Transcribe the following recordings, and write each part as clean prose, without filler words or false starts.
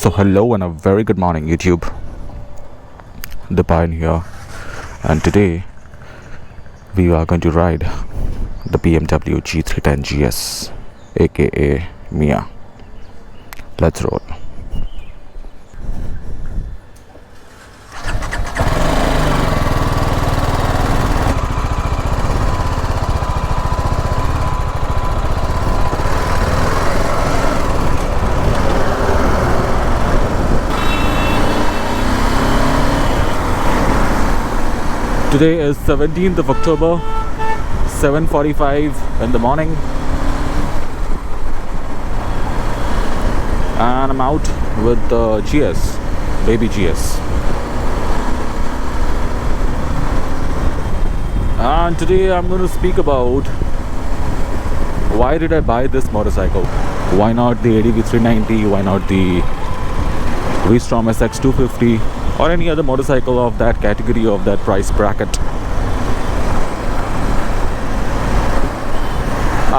So hello and a very good morning YouTube, the Pine here, and today we are going to ride the BMW G310 GS aka Mia. Let's roll. Today is 17th of October, 7:45 in the morning, and I'm out with the GS, baby GS. And today I'm going to speak about why did I buy this motorcycle? Why not the ADV 390? Why not the V-Strom SX 250? Or any other motorcycle of that category, of that price bracket.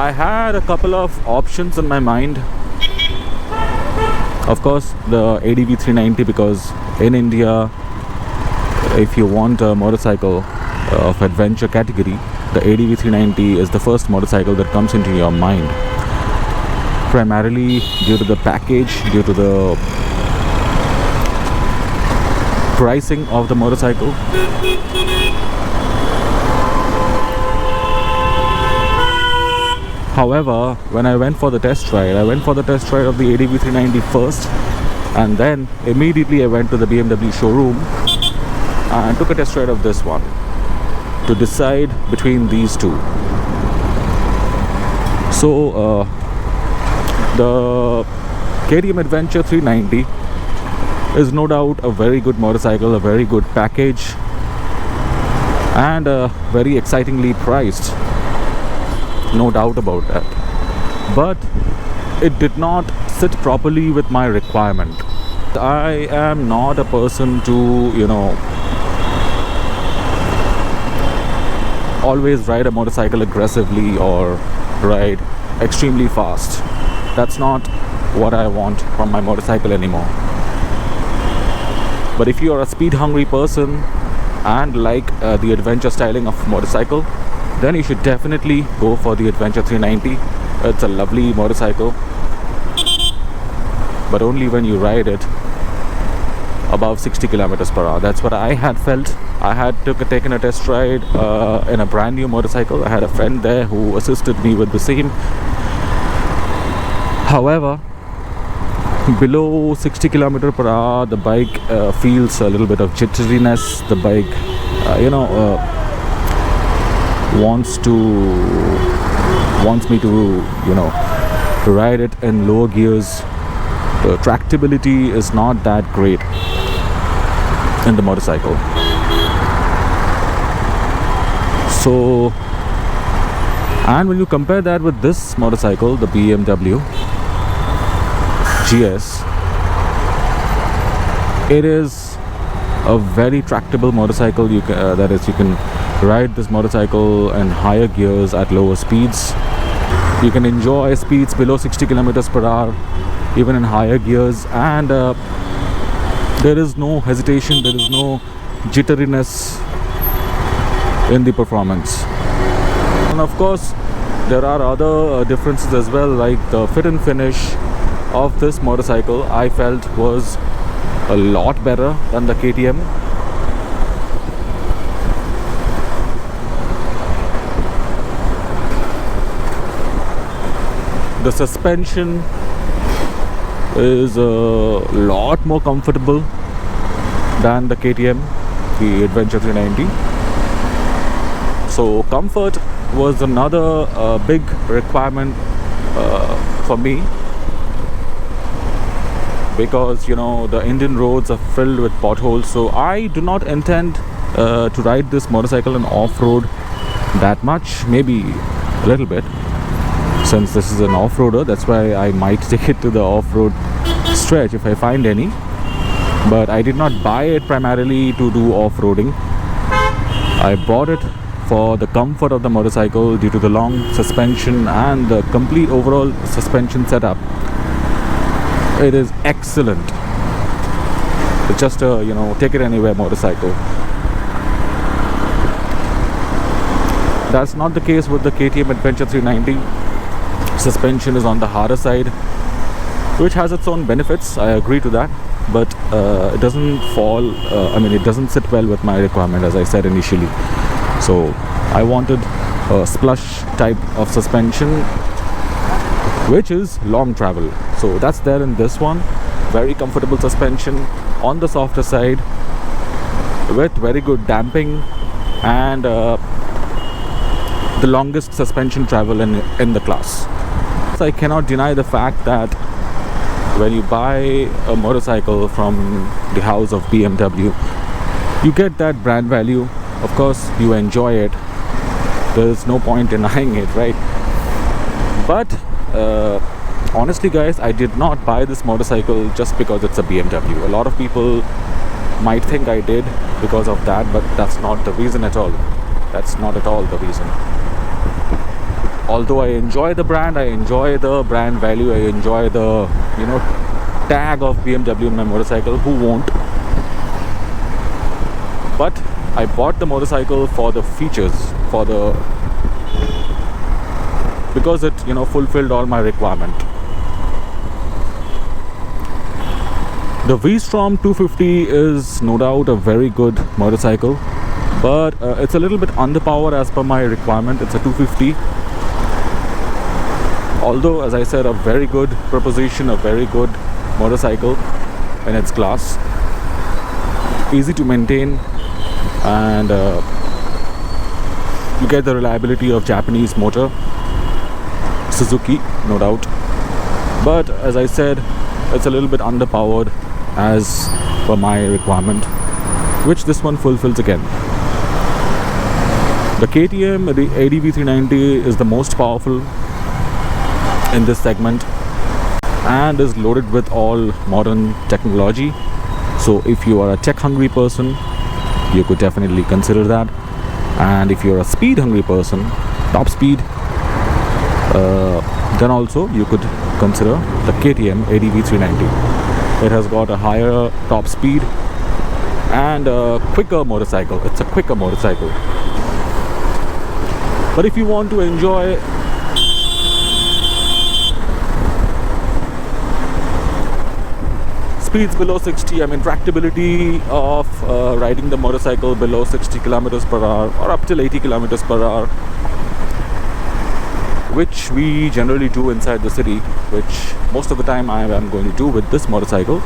I had a couple of options in my mind. Of course, the ADV 390, because in India, if you want a motorcycle of adventure category, the ADV 390 is the first motorcycle that comes into your mind. Primarily due to the package, due to the pricing of the motorcycle. However, when I went for the test ride, of the ADV 390 first, and then immediately I went to the BMW showroom and took a test ride of this one to decide between these two. So the KTM Adventure 390 is no doubt a very good motorcycle, a very good package, and very excitingly priced, no doubt about that. But it did not sit properly with my requirement. I am not a person to, always ride a motorcycle aggressively or ride extremely fast. That's not what I want from my motorcycle anymore. But if you are a speed hungry person and like the adventure styling of motorcycle, then you should definitely go for the Adventure 390. It's a lovely motorcycle, but only when you ride it above 60 kilometers per hour. That's what I had felt. I had taken a test ride in a brand new motorcycle. I had a friend there who assisted me with the same. However, below 60 kilometers per hour, the bike feels a little bit of jitteriness. The bike, wants me to, ride it in lower gears. The tractability is not that great in the motorcycle. So, and when you compare that with this motorcycle, the BMW GS, it is a very tractable motorcycle. You can ride this motorcycle in higher gears at lower speeds. You can enjoy speeds below 60 kilometers per hour even in higher gears, and there is no hesitation, there is no jitteriness in the performance. And of course there are other differences as well, like the fit and finish of this motorcycle I felt was a lot better than the KTM. The suspension is a lot more comfortable than the KTM, the Adventure 390. So comfort was another big requirement for me, because the Indian roads are filled with potholes. So I do not intend to ride this motorcycle in off-road that much, maybe a little bit, since this is an off-roader. That's why I might take it to the off-road stretch if I find any. But I did not buy it primarily to do off-roading. I bought it for the comfort of the motorcycle due to the long suspension and the complete overall suspension setup. It is excellent. It's just a, you know, take it anywhere motorcycle. That's not the case with the KTM Adventure 390. Suspension is on the harder side, which has its own benefits, I agree to that, but it doesn't fall, it doesn't sit well with my requirement, as I said initially. So I wanted a splush type of suspension, which is long travel. So that's there in this one. Very comfortable suspension on the softer side with very good damping and the longest suspension travel in the class. So I cannot deny the fact that when you buy a motorcycle from the house of BMW, you get that brand value. Of course, you enjoy it. There's no point denying it, right? But honestly, guys, I did not buy this motorcycle just because it's a BMW. A lot of people might think I did because of that, but that's not the reason at all. That's not at all the reason. Although I enjoy the brand, I enjoy the brand value, I enjoy the, you know, tag of BMW in my motorcycle. Who won't? But I bought the motorcycle for the features, because it, you know, fulfilled all my requirement. The V-Strom 250 is no doubt a very good motorcycle, but it's a little bit underpowered as per my requirement. It's a 250. Although, as I said, a very good proposition, a very good motorcycle in its class. Easy to maintain, and you get the reliability of Japanese motor, Suzuki, no doubt. But as I said, it's a little bit underpowered as per my requirement, which this one fulfills again. The KTM, the ADV 390 is the most powerful in this segment and is loaded with all modern technology. So if you are a tech hungry person, you could definitely consider that. And if you're a speed hungry person, top speed, then also you could consider the KTM ADV 390. It has got a higher top speed and a quicker motorcycle. It's a quicker motorcycle. But if you want to enjoy speeds below 60, tractability of riding the motorcycle below 60 kilometers per hour or up till 80 kilometers per hour, which we generally do inside the city, which most of the time I am going to do with this motorcycle,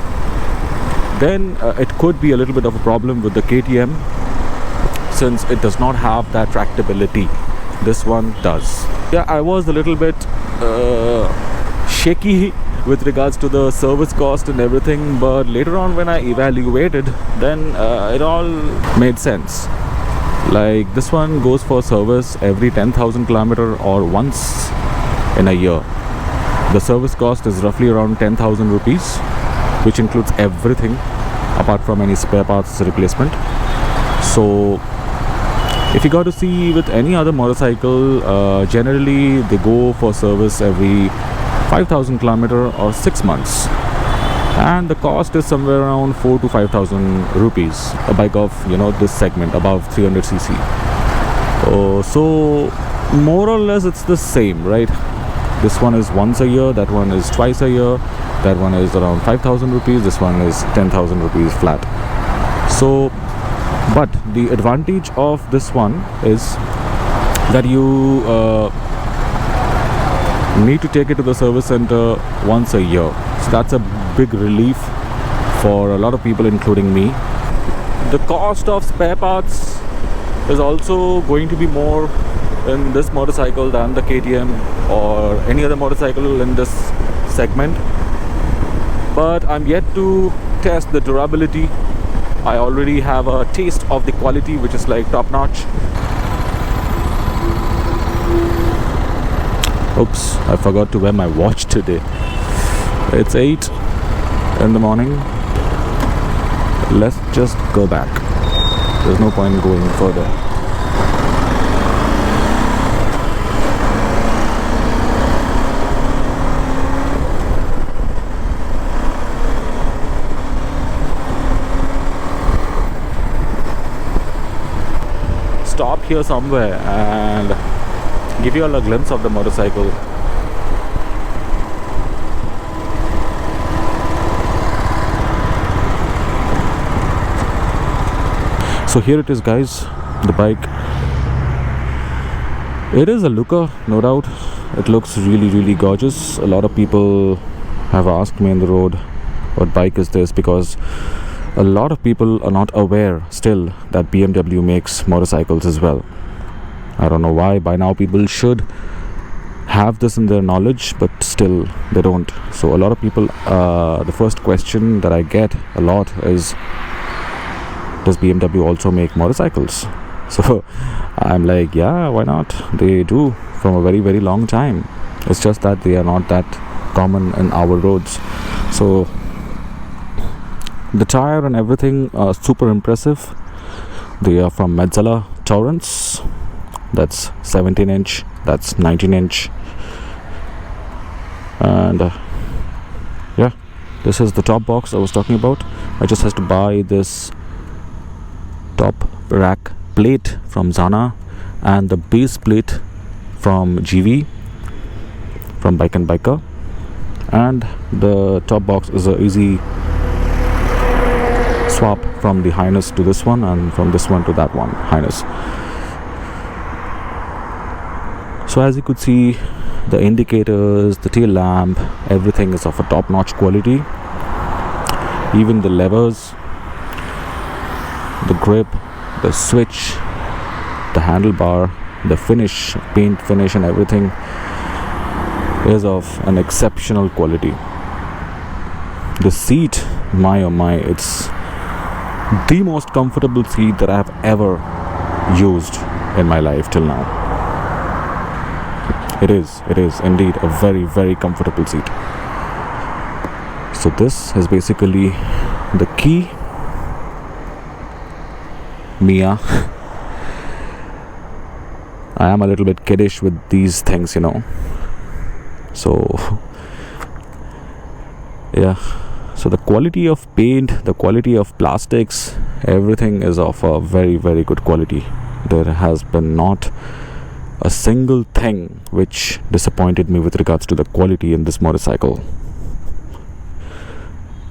then it could be a little bit of a problem with the KTM, since it does not have that tractability. This one does. Yeah, I was a little bit shaky with regards to the service cost and everything, but later on when I evaluated, then it all made sense. Like, this one goes for service every 10,000 kilometer or once in a year. The service cost is roughly around 10,000 rupees, which includes everything apart from any spare parts replacement. So if you got to see with any other motorcycle, generally they go for service every 5,000 kilometer or 6 months, and the cost is somewhere around 4 to 5,000 rupees, a bike of, you know, this segment above 300cc. So more or less it's the same, right? This one is once a year, that one is twice a year, that one is around 5,000 rupees, this one is 10,000 rupees flat. So, but the advantage of this one is that you need to take it to the service center once a year. So that's a big relief for a lot of people, including me. The cost of spare parts is also going to be more in this motorcycle than the KTM or any other motorcycle in this segment, but I'm yet to test the durability. I already have a taste of the quality, which is like top notch. Oops, I forgot to wear my watch today. It's 8 in the morning. Let's just go back. There's no point going further. here somewhere and give you all a glimpse of the motorcycle. So here it is, guys, the bike. It is a looker, no doubt. It looks really gorgeous. A lot of people have asked me on the road, what bike is this? Because a lot of people are not aware still that BMW makes motorcycles as well. I don't know why. By now people should have this in their knowledge, but still they don't. So a lot of people, the first question that I get a lot is, does BMW also make motorcycles? So I'm like, yeah, why not? They do from a very long time. It's just that they are not that common in our roads. So the tire and everything are super impressive. They are from Mezzala Torrents. That's 17 inch, that's 19 inch. And yeah, this is the top box I was talking about. I just have to buy this top rack plate from Zana and the base plate from GV, from Bike and Biker. And the top box is a easy swap from the Highness to this one, and from this one to that one, Highness. So as you could see, the indicators, the tail lamp, everything is of a top-notch quality. Even the levers, the grip, the switch, the handlebar, the finish, paint finish and everything is of an exceptional quality. The seat, my oh my, it's the most comfortable seat that I have ever used in my life till now. It is indeed a very comfortable seat. So this is basically the key. Mia. I am a little bit kiddish with these things, you know. So yeah, so the quality of paint, the quality of plastics, everything is of a very good quality. There has been not a single thing which disappointed me with regards to the quality in this motorcycle.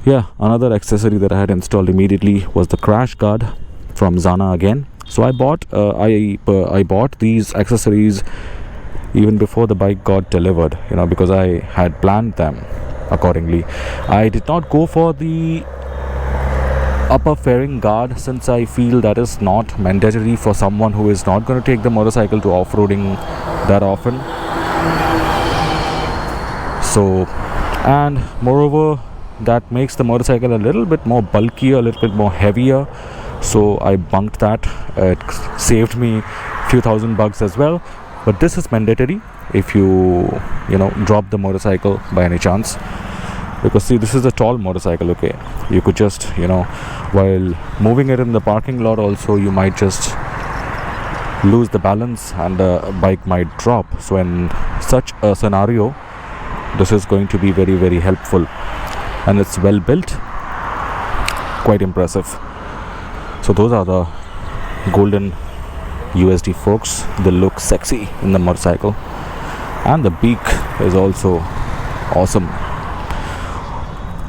Yeah, another accessory that I had installed immediately was the crash guard from Zana again. So I bought these accessories even before the bike got delivered, you know, because I had planned them accordingly. I did not go for the upper fairing guard, since I feel that is not mandatory for someone who is not going to take the motorcycle to off-roading that often. So, and moreover, that makes the motorcycle a little bit more bulkier, a little bit more heavier. So I bunked that. It saved me a few $1,000 as well. But this is mandatory if you know, drop the motorcycle by any chance. Because see, this is a tall motorcycle, okay. You could just, you know, while moving it in the parking lot also, you might just lose the balance and the bike might drop. So in such a scenario, this is going to be very helpful. And it's well built, quite impressive. So those are the golden USD forks. They look sexy in the motorcycle, and the beak is also awesome.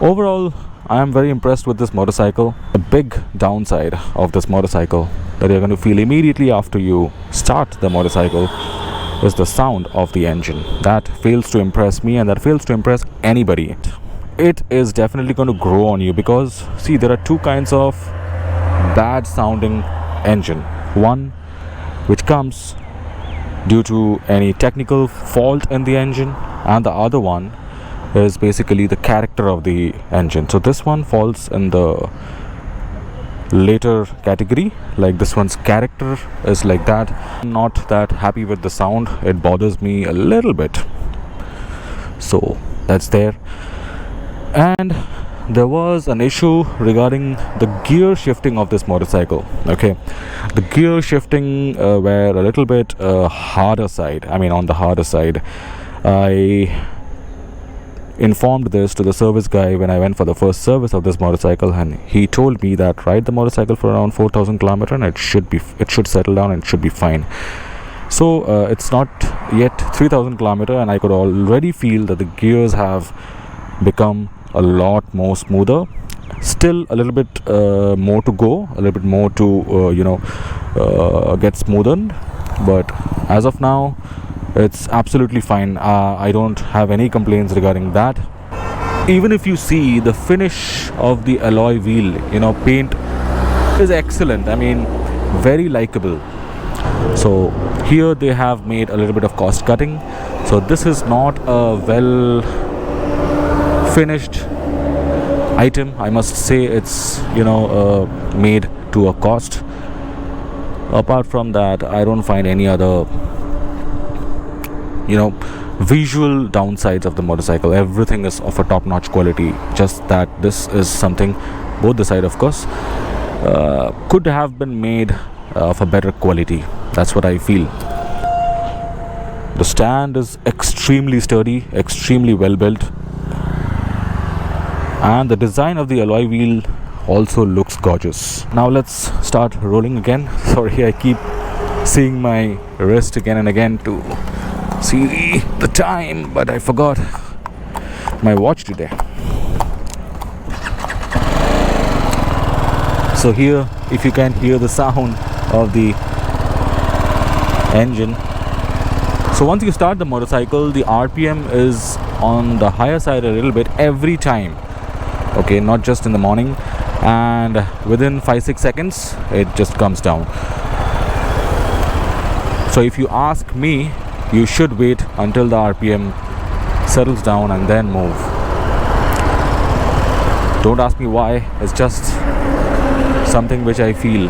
Overall, I am very impressed with this motorcycle. The big downside of this motorcycle that you're going to feel immediately after you start the motorcycle is the sound of the engine. That fails to impress me, and that fails to impress anybody. It is definitely going to grow on you, because see, there are two kinds of bad sounding engine. One which comes due to any technical fault in the engine, and the other one is basically the character of the engine. So this one falls in the later category. Like this one's character is like that. I'm not that happy with the sound. It bothers me a little bit. So that's there. And there was an issue regarding the gear shifting of this motorcycle. Okay, the gear shifting were a little bit harder side. I mean, on the harder side. I informed this to the service guy when I went for the first service of this motorcycle, and he told me that ride the motorcycle for around 4,000 kilometers and it should settle down and it should be fine. So it's not yet 3,000 kilometers, and I could already feel that the gears have become a lot more smoother. Still a little bit more to go, a little bit more to get smoothened, but as of now it's absolutely fine. I don't have any complaints regarding that. Even if you see the finish of the alloy wheel, paint is excellent. I mean, very likable. So here they have made a little bit of cost cutting. So this is not a well finished item. I must say it's made to a cost. Apart from that, I don't find any other visual downsides of the motorcycle. Everything is of a top-notch quality. Just that this is something, both the side of course, could have been made of a better quality. That's what I feel. The stand is extremely sturdy, extremely well built, and the design of the alloy wheel also looks gorgeous. Now let's start rolling again. Sorry, I keep seeing my wrist again and again to see the time, but I forgot my watch today. So here, if you can hear the sound of the engine. So once you start the motorcycle, the RPM is on the higher side a little bit every time. Okay, not just in the morning, and within 5-6 seconds it just comes down. So if you ask me, you should wait until the RPM settles down and then move. Don't ask me why, it's just something which I feel.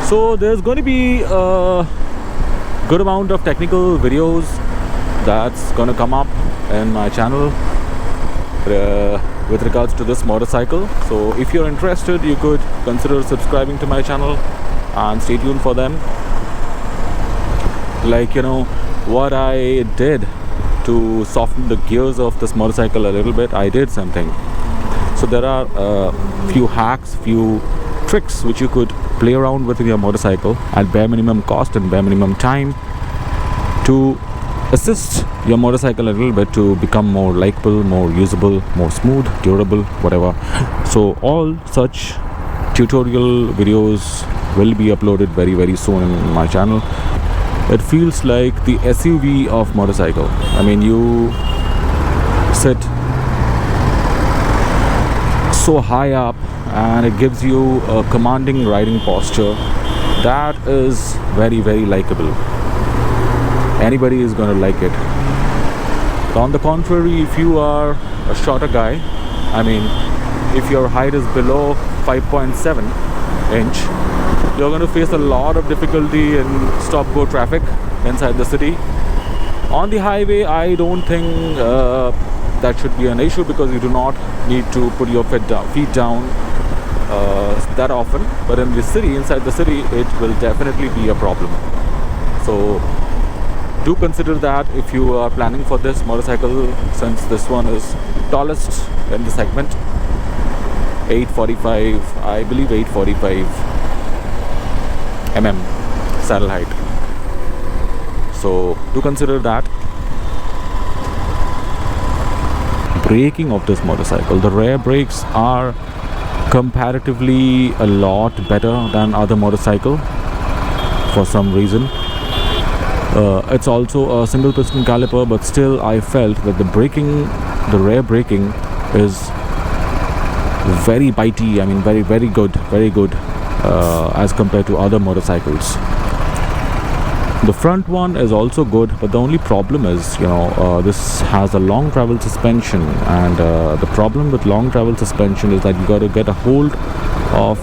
So there's going to be a good amount of technical videos that's going to come up in my channel with regards to this motorcycle. So if you're interested, you could consider subscribing to my channel and stay tuned for them. Like what I did to soften the gears of this motorcycle a little bit, I did something. So there are a few hacks, few tricks which you could play around with your motorcycle at bare minimum cost and bare minimum time to assist your motorcycle a little bit to become more likable, more usable, more smooth, durable, whatever. So all such tutorial videos will be uploaded very, very soon in my channel. It feels like the SUV of motorcycle. I mean, you sit so high up and it gives you a commanding riding posture that is very, very likable. Anybody is going to like it. On the contrary, if you are a shorter guy, I mean, if your height is below 5.7 inch, you're going to face a lot of difficulty in stop-go traffic inside the city. On the highway, I don't think that should be an issue, because you do not need to put your feet down that often. But in the city, inside the city, it will definitely be a problem. So do consider that if you are planning for this motorcycle, since this one is tallest in the segment. 845, I believe 845 saddle height. So do consider that. Braking of this motorcycle, the rear brakes are comparatively a lot better than other motorcycle for some reason. It's also a single piston caliper, but still I felt that the rear braking is very bitey. I mean, very good as compared to other motorcycles. The front one is also good, but the only problem is, this has a long travel suspension, and the problem with long travel suspension is that you got to get a hold of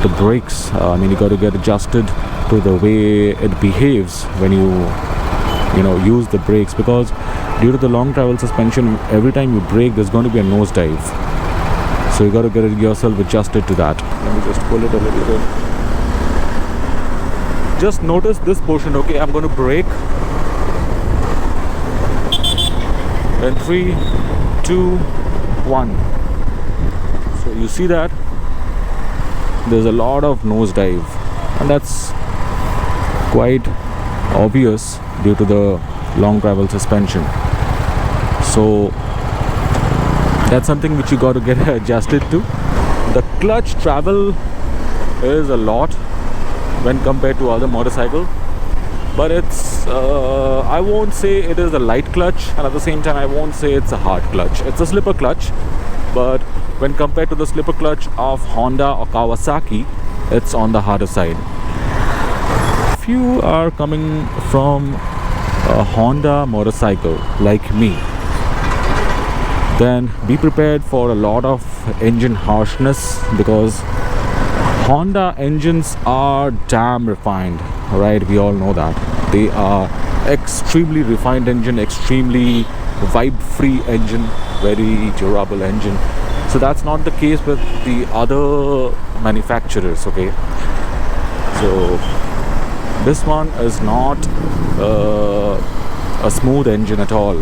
the brakes. I mean, you got to get adjusted to the way it behaves when you use the brakes, because due to the long travel suspension, every time you brake, there's going to be a nosedive. So you got to get yourself adjusted to that. Let me just pull it a little bit. just notice this portion. Okay, I'm going to brake in 3, 2, 1. So you see that there's a lot of nosedive, and that's quite obvious due to the long travel suspension. So that's something which you got to get adjusted to. The clutch travel is a lot when compared to other motorcycles, but it's I won't say it is a light clutch, and at the same time I won't say it's a hard clutch. It's a slipper clutch, but when compared to the slipper clutch of Honda or Kawasaki, it's on the harder side. If you are coming from a Honda motorcycle like me, then be prepared for a lot of engine harshness, because Honda engines are damn refined, right? We all know that. They are extremely refined engine, extremely vibe-free engine, very durable engine. So that's not the case with the other manufacturers, okay? So this one is not a smooth engine at all.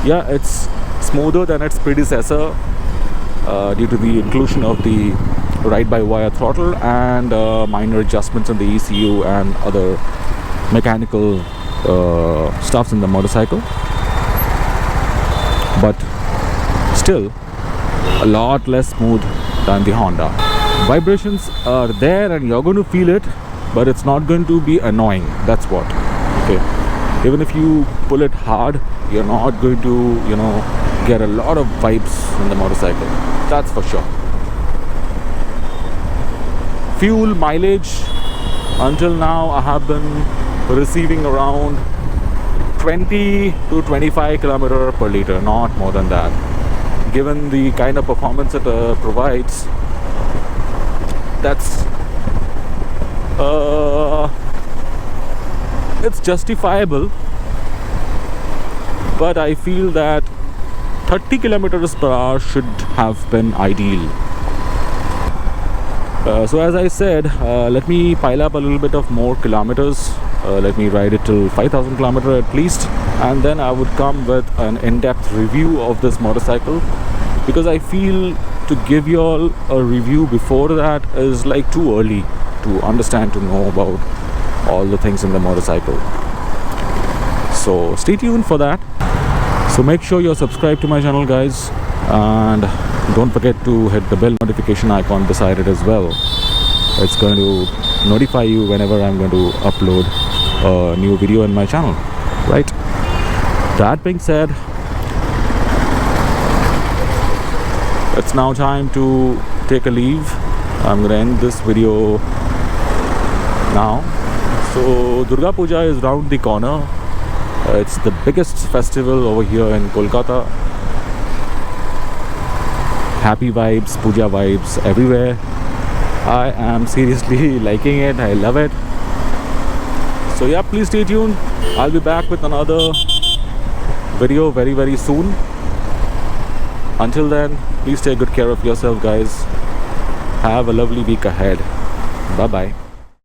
Yeah, it's smoother than its predecessor due to the inclusion of the ride-by-wire throttle and minor adjustments in the ECU and other mechanical stuffs in the motorcycle. But still a lot less smooth than the Honda. Vibrations are there and you're going to feel it, but it's not going to be annoying. That's what. Okay. Even if you pull it hard, you're not going to, get a lot of vibes in the motorcycle. That's for sure. Fuel mileage, until now I have been receiving around 20 to 25 kilometer per liter, not more than that. Given the kind of performance it provides, that's it's justifiable, but I feel that 30 kilometers per hour should have been ideal. So as I said, let me pile up a little bit of more kilometers. Let me ride it till 5,000 kilometers at least, and then I would come with an in-depth review of this motorcycle, because I feel to give you all a review before that is like too early to understand, to know about all the things in the motorcycle. So stay tuned for that. So make sure you're subscribed to my channel, guys, and don't forget to hit the bell notification icon beside it as well. It's going to notify you whenever I'm going to upload a new video in my channel, right? That being said, it's now time to take a leave. I'm going to end this video now. So Durga Puja is round the corner. It's the biggest festival over here in Kolkata. Happy vibes, puja vibes everywhere. I am seriously liking it. I love it. So yeah, please stay tuned. I'll be back with another video very, very soon. Until then, please take good care of yourself, guys. Have a lovely week ahead. Bye bye.